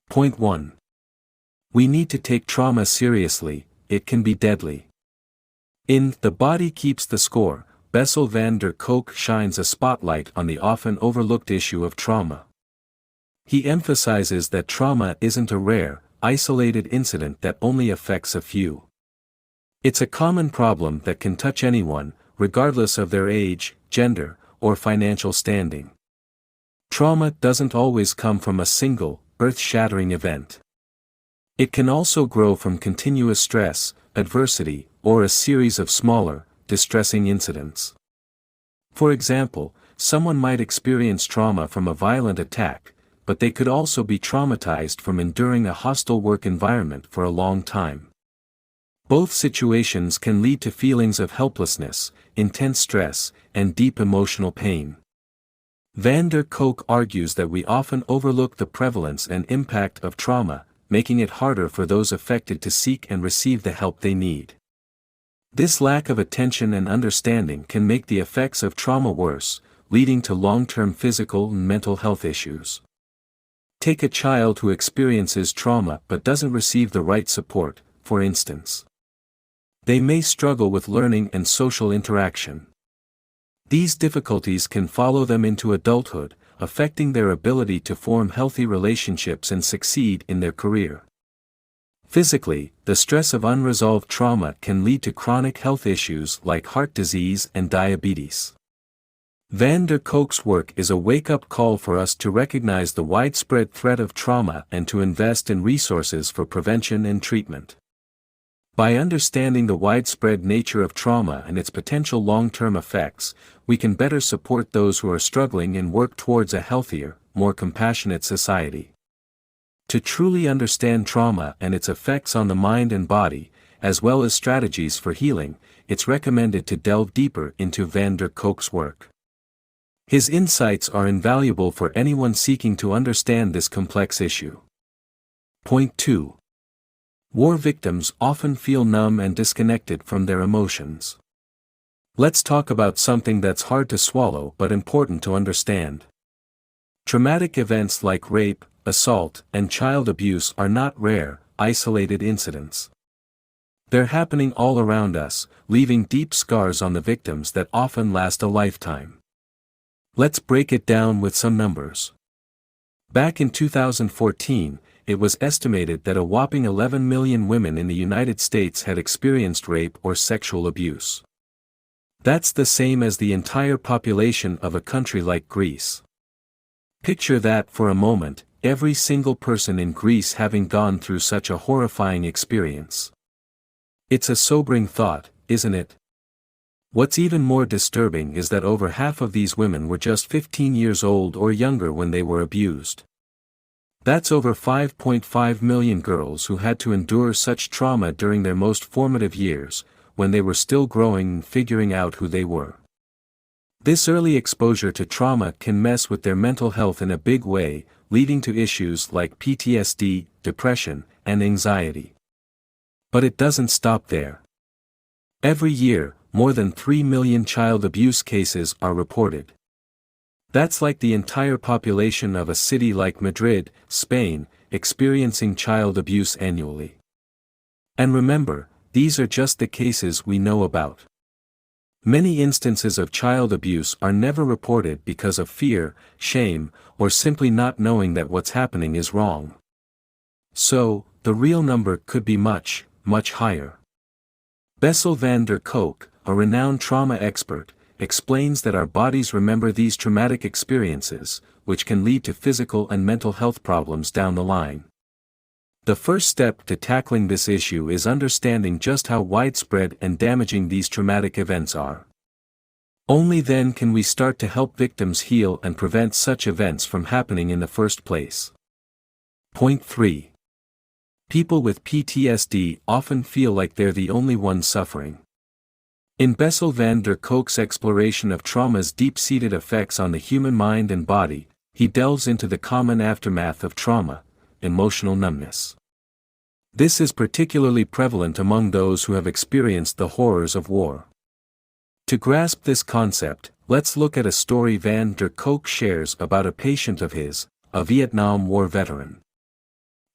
Point 1. We need to take trauma seriously, it can be deadly. In The Body Keeps the Score, Bessel van der Kolk shines a spotlight on the often overlooked issue of trauma. He emphasizes that trauma isn't a rare, isolated incident that only affects a few. It's a common problem that can touch anyone, regardless of their age, gender, or financial standing. Trauma doesn't always come from a single, earth-shattering event. It can also grow from continuous stress, adversity, or a series of smaller, distressing incidents. For example, someone might experience trauma from a violent attack, but they could also be traumatized from enduring a hostile work environment for a long time. Both situations can lead to feelings of helplessness, intense stress, and deep emotional pain. Van der Kolk argues that we often overlook the prevalence and impact of trauma, making it harder for those affected to seek and receive the help they need. This lack of attention and understanding can make the effects of trauma worse, leading to long-term physical and mental health issues. Take a child who experiences trauma but doesn't receive the right support, for instance. They may struggle with learning and social interaction. These difficulties can follow them into adulthood, affecting their ability to form healthy relationships and succeed in their career. Physically, the stress of unresolved trauma can lead to chronic health issues like heart disease and diabetes. Van der Kolk's work is a wake-up call for us to recognize the widespread threat of trauma and to invest in resources for prevention and treatment. By understanding the widespread nature of trauma and its potential long-term effects, we can better support those who are struggling and work towards a healthier, more compassionate society. To truly understand trauma and its effects on the mind and body, as well as strategies for healing, it's recommended to delve deeper into Van der Kolk's work. His insights are invaluable for anyone seeking to understand this complex issue. Point 2. War victims often feel numb and disconnected from their emotions. Let's talk about something that's hard to swallow but important to understand. Traumatic events like rape, assault, and child abuse are not rare, isolated incidents. They're happening all around us, leaving deep scars on the victims that often last a lifetime. Let's break it down with some numbers. Back in 2014, it was estimated that a whopping 11 million women in the United States had experienced rape or sexual abuse. That's the same as the entire population of a country like Greece. Picture that for a moment, every single person in Greece having gone through such a horrifying experience. It's a sobering thought, isn't it? What's even more disturbing is that over half of these women were just 15 years old or younger when they were abused. That's over 5.5 million girls who had to endure such trauma during their most formative years, when they were still growing and figuring out who they were. This early exposure to trauma can mess with their mental health in a big way, leading to issues like PTSD, depression, and anxiety. But it doesn't stop there. Every year, more than 3 million child abuse cases are reported. That's like the entire population of a city like Madrid, Spain, experiencing child abuse annually. And remember, these are just the cases we know about. Many instances of child abuse are never reported because of fear, shame, or simply not knowing that what's happening is wrong. So, the real number could be much, much higher. Bessel van der Kolk, a renowned trauma expert, explains that our bodies remember these traumatic experiences, which can lead to physical and mental health problems down the line. The first step to tackling this issue is understanding just how widespread and damaging these traumatic events are. Only then can we start to help victims heal and prevent such events from happening in the first place. Point 3. People with PTSD often feel like they're the only ones suffering. In Bessel van der Kolk's exploration of trauma's deep-seated effects on the human mind and body, he delves into the common aftermath of trauma, emotional numbness. This is particularly prevalent among those who have experienced the horrors of war. To grasp this concept, let's look at a story Van der Kolk shares about a patient of his, a Vietnam War veteran.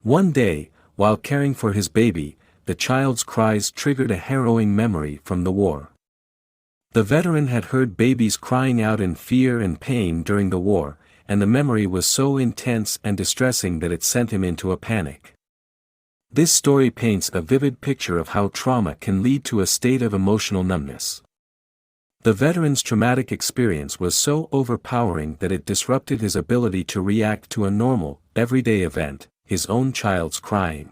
One day, while caring for his baby, the child's cries triggered a harrowing memory from the war. The veteran had heard babies crying out in fear and pain during the war, and the memory was so intense and distressing that it sent him into a panic. This story paints a vivid picture of how trauma can lead to a state of emotional numbness. The veteran's traumatic experience was so overpowering that it disrupted his ability to react to a normal, everyday event, his own child's crying.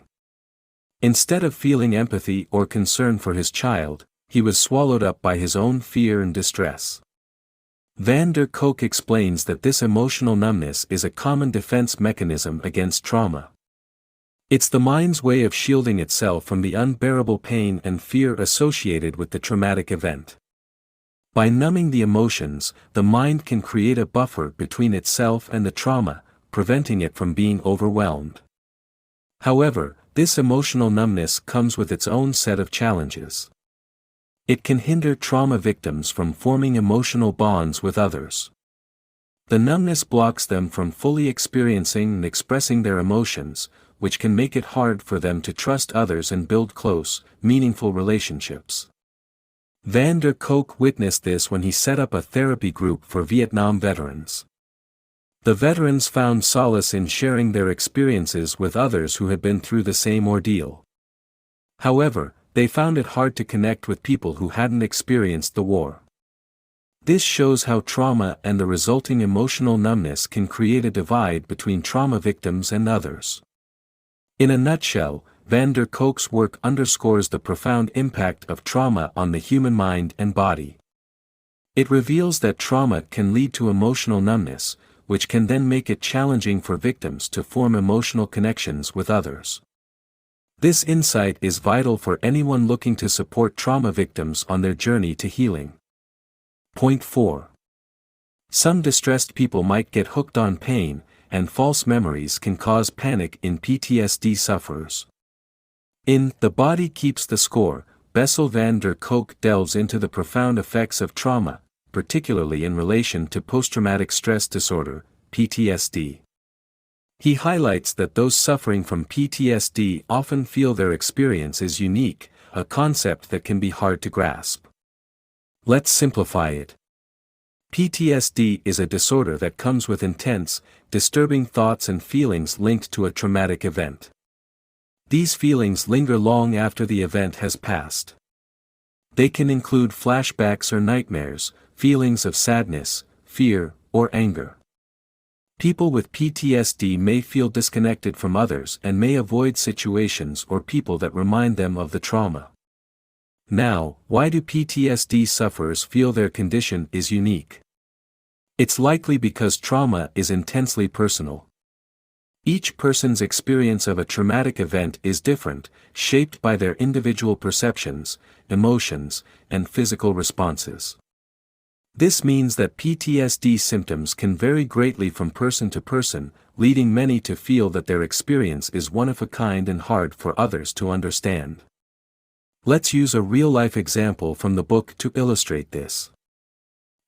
Instead of feeling empathy or concern for his child, he was swallowed up by his own fear and distress. Van der Kolk explains that this emotional numbness is a common defense mechanism against trauma. It's the mind's way of shielding itself from the unbearable pain and fear associated with the traumatic event. By numbing the emotions, the mind can create a buffer between itself and the trauma, preventing it from being overwhelmed. However, this emotional numbness comes with its own set of challenges. It can hinder trauma victims from forming emotional bonds with others. The numbness blocks them from fully experiencing and expressing their emotions, which can make it hard for them to trust others and build close, meaningful relationships. Van der Kolk witnessed this when he set up a therapy group for Vietnam veterans. The veterans found solace in sharing their experiences with others who had been through the same ordeal. However, they found it hard to connect with people who hadn't experienced the war. This shows how trauma and the resulting emotional numbness can create a divide between trauma victims and others. In a nutshell, Van der Kolk's work underscores the profound impact of trauma on the human mind and body. It reveals that trauma can lead to emotional numbness, which can then make it challenging for victims to form emotional connections with others. This insight is vital for anyone looking to support trauma victims on their journey to healing. Point 4. Some distressed people might get hooked on pain, and false memories can cause panic in PTSD sufferers. In The Body Keeps the Score, Bessel van der Kolk delves into the profound effects of trauma, particularly in relation to post-traumatic stress disorder, PTSD. He highlights that those suffering from PTSD often feel their experience is unique, a concept that can be hard to grasp. Let's simplify it. PTSD is a disorder that comes with intense, disturbing thoughts and feelings linked to a traumatic event. These feelings linger long after the event has passed. They can include flashbacks or nightmares, feelings of sadness, fear, or anger. People with PTSD may feel disconnected from others and may avoid situations or people that remind them of the trauma. Now, why do PTSD sufferers feel their condition is unique? It's likely because trauma is intensely personal. Each person's experience of a traumatic event is different, shaped by their individual perceptions, emotions, and physical responses. This means that PTSD symptoms can vary greatly from person to person, leading many to feel that their experience is one of a kind and hard for others to understand. Let's use a real-life example from the book to illustrate this.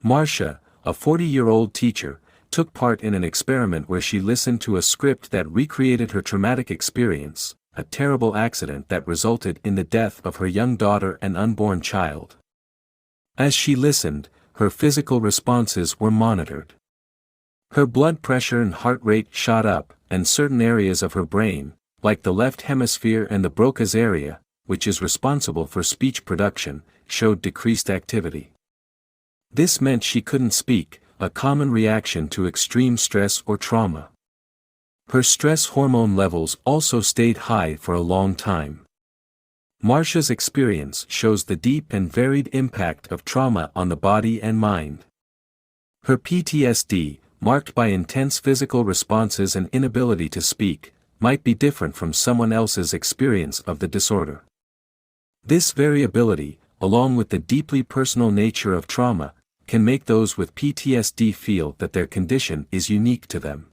Marcia, a 40-year-old teacher, took part in an experiment where she listened to a script that recreated her traumatic experience, a terrible accident that resulted in the death of her young daughter and unborn child. As she listened, her physical responses were monitored. Her blood pressure and heart rate shot up, and certain areas of her brain, like the left hemisphere and the Broca's area, which is responsible for speech production, showed decreased activity. This meant she couldn't speak, a common reaction to extreme stress or trauma. Her stress hormone levels also stayed high for a long time. Marcia's experience shows the deep and varied impact of trauma on the body and mind. Her PTSD, marked by intense physical responses and inability to speak, might be different from someone else's experience of the disorder. This variability, along with the deeply personal nature of trauma, can make those with PTSD feel that their condition is unique to them.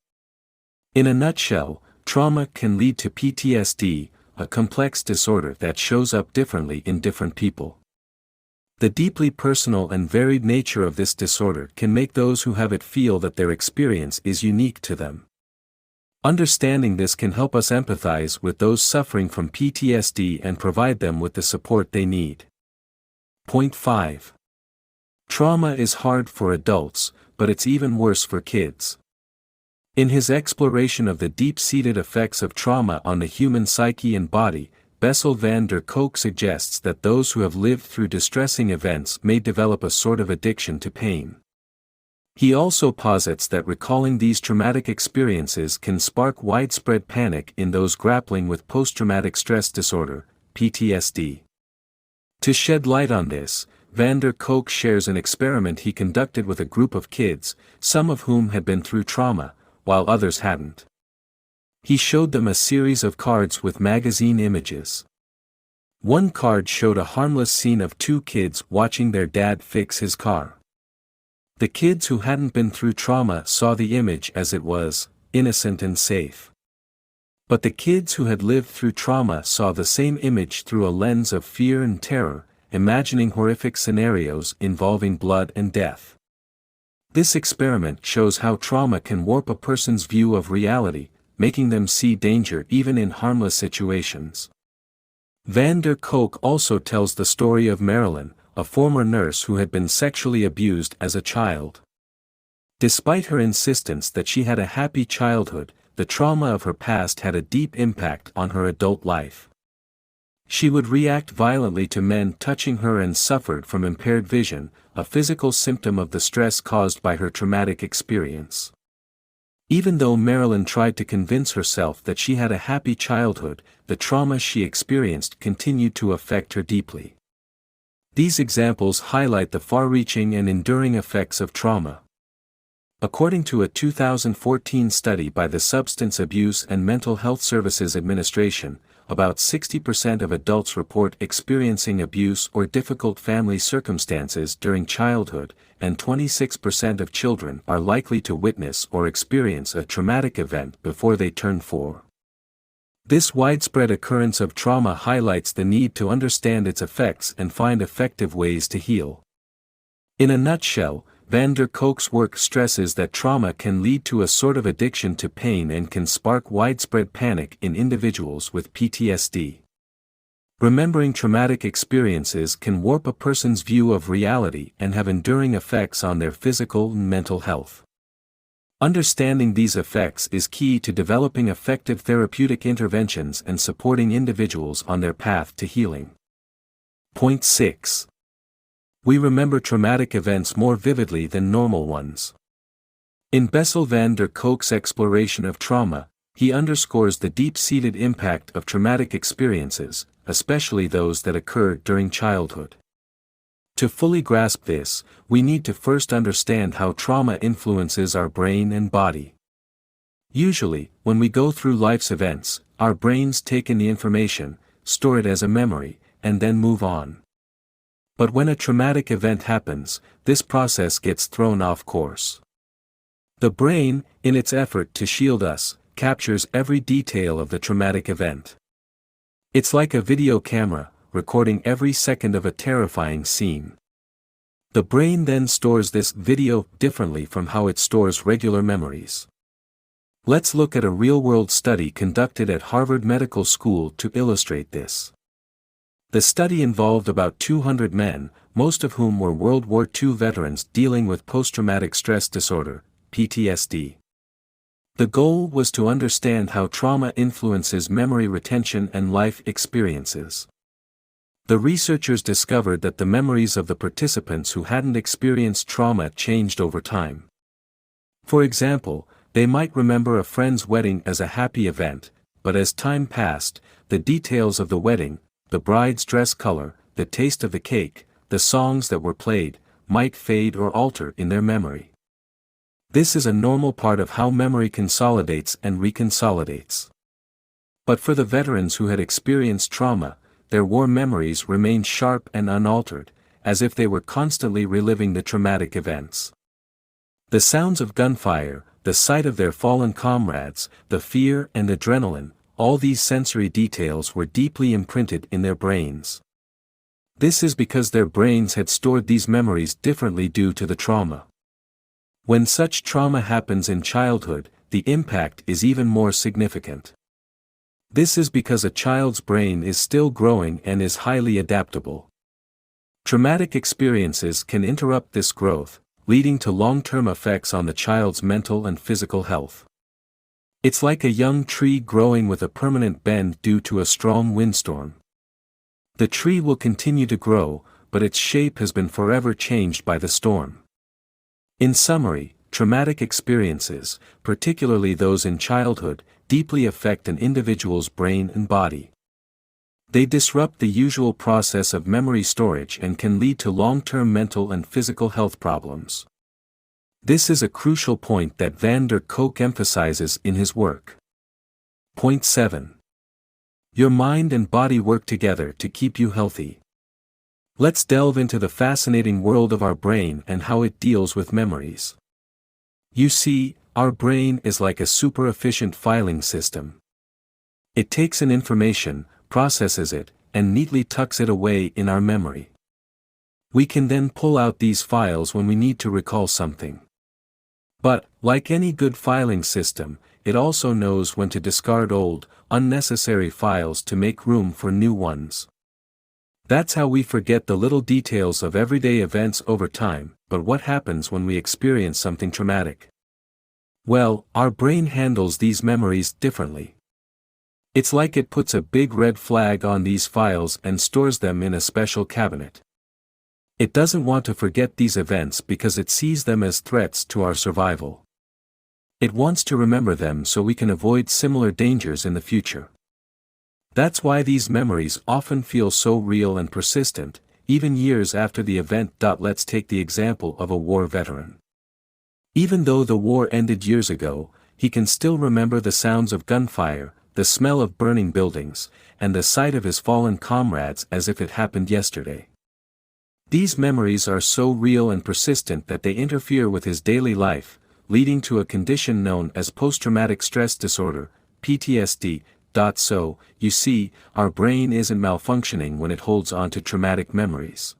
In a nutshell, trauma can lead to PTSD, a complex disorder that shows up differently in different people. The deeply personal and varied nature of this disorder can make those who have it feel that their experience is unique to them. Understanding this can help us empathize with those suffering from PTSD and provide them with the support they need. Point 5. Trauma is hard for adults, but it's even worse for kids. In his exploration of the deep-seated effects of trauma on the human psyche and body, Bessel van der Kolk suggests that those who have lived through distressing events may develop a sort of addiction to pain. He also posits that recalling these traumatic experiences can spark widespread panic in those grappling with post-traumatic stress disorder, PTSD. To shed light on this, van der Kolk shares an experiment he conducted with a group of kids, some of whom had been through trauma, while others hadn't. He showed them a series of cards with magazine images. One card showed a harmless scene of two kids watching their dad fix his car. The kids who hadn't been through trauma saw the image as it was, innocent and safe. But the kids who had lived through trauma saw the same image through a lens of fear and terror, imagining horrific scenarios involving blood and death. This experiment shows how trauma can warp a person's view of reality, making them see danger even in harmless situations. Van der Kolk also tells the story of Marilyn, a former nurse who had been sexually abused as a child. Despite her insistence that she had a happy childhood, the trauma of her past had a deep impact on her adult life. She would react violently to men touching her and suffered from impaired vision, a physical symptom of the stress caused by her traumatic experience. Even though Marilyn tried to convince herself that she had a happy childhood, the trauma she experienced continued to affect her deeply. These examples highlight the far-reaching and enduring effects of trauma. According to a 2014 study by the Substance Abuse and Mental Health Services Administration, about 60% of adults report experiencing abuse or difficult family circumstances during childhood, and 26% of children are likely to witness or experience a traumatic event before they turn 4. This widespread occurrence of trauma highlights the need to understand its effects and find effective ways to heal. In a nutshell, van der Kolk's work stresses that trauma can lead to a sort of addiction to pain and can spark widespread panic in individuals with PTSD. Remembering traumatic experiences can warp a person's view of reality and have enduring effects on their physical and mental health. Understanding these effects is key to developing effective therapeutic interventions and supporting individuals on their path to healing. Point 6. We remember traumatic events more vividly than normal ones. In Bessel van der Kolk's exploration of trauma, he underscores the deep-seated impact of traumatic experiences, especially those that occur during childhood. To fully grasp this, we need to first understand how trauma influences our brain and body. Usually, when we go through life's events, our brains take in the information, store it as a memory, and then move on. But when a traumatic event happens, this process gets thrown off course. The brain, in its effort to shield us, captures every detail of the traumatic event. It's like a video camera, recording every second of a terrifying scene. The brain then stores this video differently from how it stores regular memories. Let's look at a real-world study conducted at Harvard Medical School to illustrate this. The study involved about 200 men, most of whom were World War II veterans dealing with post-traumatic stress disorder, PTSD. The goal was to understand how trauma influences memory retention and life experiences. The researchers discovered that the memories of the participants who hadn't experienced trauma changed over time. For example, they might remember a friend's wedding as a happy event, but as time passed, the details of the wedding, the bride's dress color, the taste of the cake, the songs that were played, might fade or alter in their memory. This is a normal part of how memory consolidates and reconsolidates. But for the veterans who had experienced trauma, their war memories remained sharp and unaltered, as if they were constantly reliving the traumatic events. The sounds of gunfire, the sight of their fallen comrades, the fear and adrenaline, all these sensory details were deeply imprinted in their brains. This is because their brains had stored these memories differently due to the trauma. When such trauma happens in childhood, the impact is even more significant. This is because a child's brain is still growing and is highly adaptable. Traumatic experiences can interrupt this growth, leading to long-term effects on the child's mental and physical health. It's like a young tree growing with a permanent bend due to a strong windstorm. The tree will continue to grow, but its shape has been forever changed by the storm. In summary, traumatic experiences, particularly those in childhood, deeply affect an individual's brain and body. They disrupt the usual process of memory storage and can lead to long-term mental and physical health problems. This is a crucial point that van der Kolk emphasizes in his work. Point 7. Your mind and body work together to keep you healthy. Let's delve into the fascinating world of our brain and how it deals with memories. You see, our brain is like a super-efficient filing system. It takes in information, processes it, and neatly tucks it away in our memory. We can then pull out these files when we need to recall something. But, like any good filing system, it also knows when to discard old, unnecessary files to make room for new ones. That's how we forget the little details of everyday events over time. But what happens when we experience something traumatic? Well, our brain handles these memories differently. It's like it puts a big red flag on these files and stores them in a special cabinet. It doesn't want to forget these events because it sees them as threats to our survival. It wants to remember them so we can avoid similar dangers in the future. That's why these memories often feel so real and persistent, even years after the event. Let's take the example of a war veteran. Even though the war ended years ago, he can still remember the sounds of gunfire, the smell of burning buildings, and the sight of his fallen comrades as if it happened yesterday. These memories are so real and persistent that they interfere with his daily life, leading to a condition known as post-traumatic stress disorder, PTSD. So, you see, our brain isn't malfunctioning when it holds on to traumatic memories.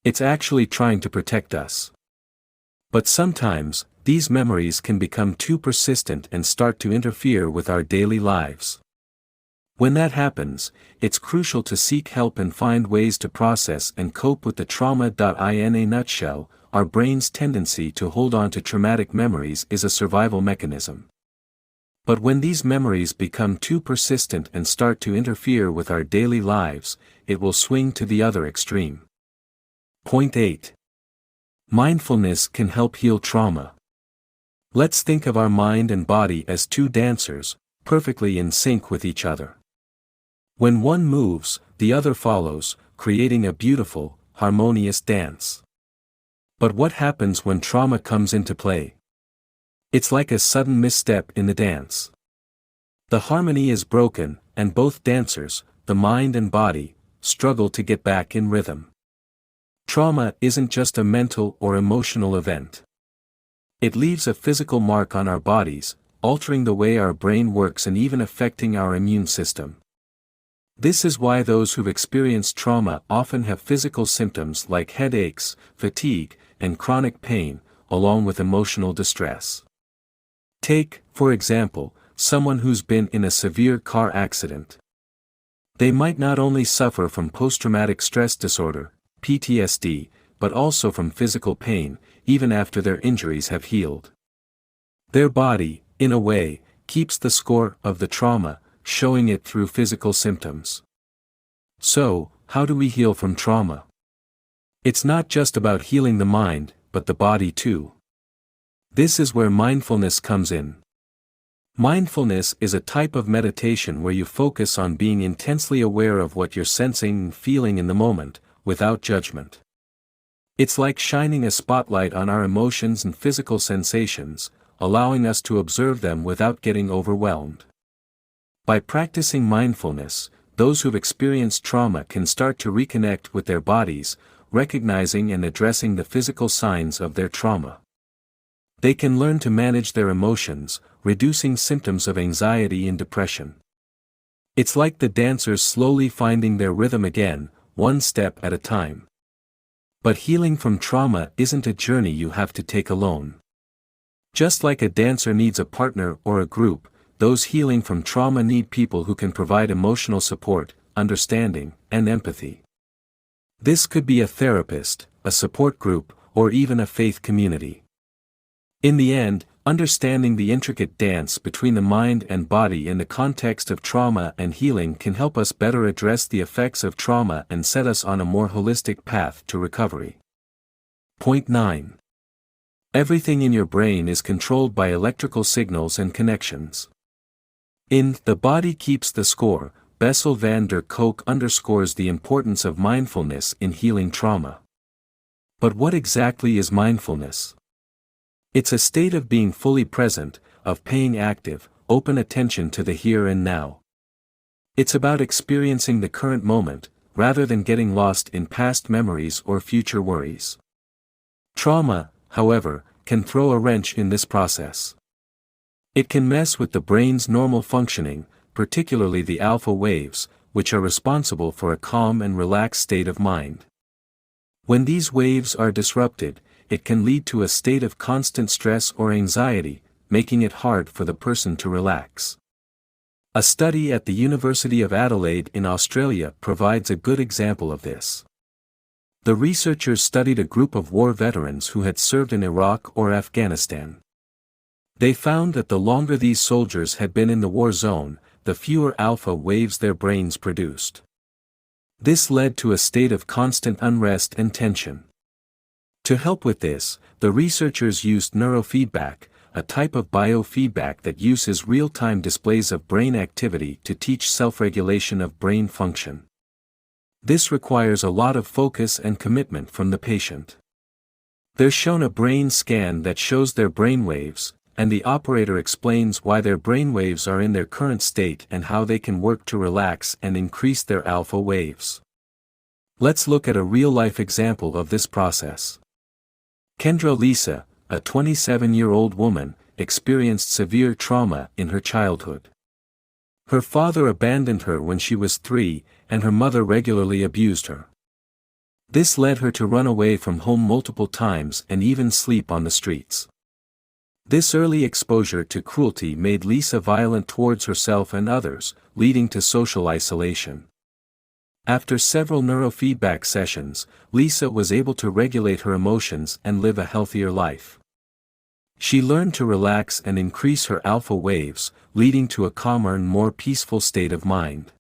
It's actually trying to protect us. But sometimes, these memories can become too persistent and start to interfere with our daily lives. When that happens, it's crucial to seek help and find ways to process and cope with the trauma. In a nutshell, our brain's tendency to hold on to traumatic memories is a survival mechanism. But when these memories become too persistent and start to interfere with our daily lives, it will swing to the other extreme. Point 8. Mindfulness can help heal trauma. Let's think of our mind and body as two dancers, perfectly in sync with each other. When one moves, the other follows, creating a beautiful, harmonious dance. But what happens when trauma comes into play? It's like a sudden misstep in the dance. The harmony is broken, and both dancers, the mind and body, struggle to get back in rhythm. Trauma isn't just a mental or emotional event. It leaves a physical mark on our bodies, altering the way our brain works and even affecting our immune system. This is why those who've experienced trauma often have physical symptoms like headaches, fatigue, and chronic pain, along with emotional distress. Take, for example, someone who's been in a severe car accident. They might not only suffer from post-traumatic stress disorder, PTSD, but also from physical pain, even after their injuries have healed. Their body, in a way, keeps the score of the trauma, showing it through physical symptoms. So, how do we heal from trauma? It's not just about healing the mind, but the body too. This is where mindfulness comes in. Mindfulness is a type of meditation where you focus on being intensely aware of what you're sensing and feeling in the moment, without judgment. It's like shining a spotlight on our emotions and physical sensations, allowing us to observe them without getting overwhelmed. By practicing mindfulness, those who've experienced trauma can start to reconnect with their bodies, recognizing and addressing the physical signs of their trauma. They can learn to manage their emotions, reducing symptoms of anxiety and depression. It's like the dancers slowly finding their rhythm again, one step at a time. But healing from trauma isn't a journey you have to take alone. Just like a dancer needs a partner or a group, those healing from trauma need people who can provide emotional support, understanding, and empathy. This could be a therapist, a support group, or even a faith community. In the end, understanding the intricate dance between the mind and body in the context of trauma and healing can help us better address the effects of trauma and set us on a more holistic path to recovery. Point 9. Everything in your brain is controlled by electrical signals and connections. In The Body Keeps the Score, Bessel van der Kolk underscores the importance of mindfulness in healing trauma. But what exactly is mindfulness? It's a state of being fully present, of paying active, open attention to the here and now. It's about experiencing the current moment, rather than getting lost in past memories or future worries. Trauma, however, can throw a wrench in this process. It can mess with the brain's normal functioning, particularly the alpha waves, which are responsible for a calm and relaxed state of mind. When these waves are disrupted, it can lead to a state of constant stress or anxiety, making it hard for the person to relax. A study at the University of Adelaide in Australia provides a good example of this. The researchers studied a group of war veterans who had served in Iraq or Afghanistan. They found that the longer these soldiers had been in the war zone, the fewer alpha waves their brains produced. This led to a state of constant unrest and tension. To help with this, the researchers used neurofeedback, a type of biofeedback that uses real-time displays of brain activity to teach self-regulation of brain function. This requires a lot of focus and commitment from the patient. They're shown a brain scan that shows their brainwaves, and the operator explains why their brainwaves are in their current state and how they can work to relax and increase their alpha waves. Let's look at a real-life example of this process. Kendra Lisa, a 27-year-old woman, experienced severe trauma in her childhood. Her father abandoned her when she was 3, and her mother regularly abused her. This led her to run away from home multiple times and even sleep on the streets. This early exposure to cruelty made Lisa violent towards herself and others, leading to social isolation. After several neurofeedback sessions, Lisa was able to regulate her emotions and live a healthier life. She learned to relax and increase her alpha waves, leading to a calmer and more peaceful state of mind.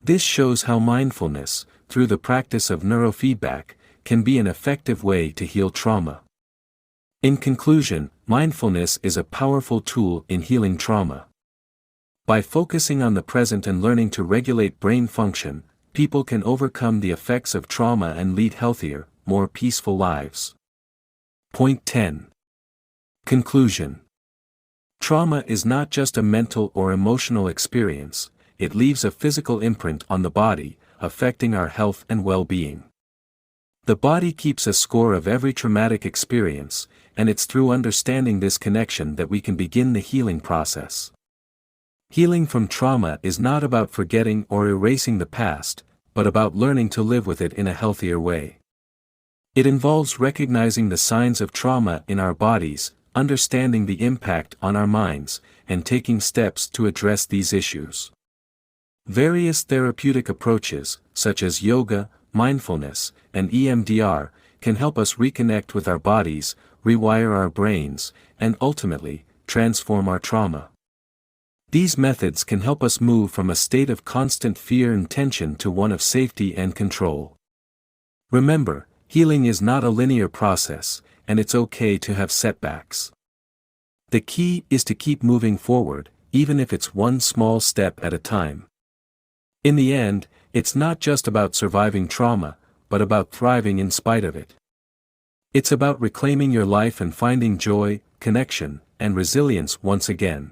This shows how mindfulness, through the practice of neurofeedback, can be an effective way to heal trauma. In conclusion, mindfulness is a powerful tool in healing trauma. By focusing on the present and learning to regulate brain function, people can overcome the effects of trauma and lead healthier, more peaceful lives. Point 10. Conclusion. Trauma is not just a mental or emotional experience, it leaves a physical imprint on the body, affecting our health and well-being. The body keeps a score of every traumatic experience, and it's through understanding this connection that we can begin the healing process. Healing from trauma is not about forgetting or erasing the past, but about learning to live with it in a healthier way. It involves recognizing the signs of trauma in our bodies, understanding the impact on our minds, and taking steps to address these issues. Various therapeutic approaches, such as yoga, mindfulness, and EMDR, can help us reconnect with our bodies, rewire our brains, and ultimately, transform our trauma. These methods can help us move from a state of constant fear and tension to one of safety and control. Remember, healing is not a linear process, and it's okay to have setbacks. The key is to keep moving forward, even if it's one small step at a time. In the end, it's not just about surviving trauma, but about thriving in spite of it. It's about reclaiming your life and finding joy, connection, and resilience once again.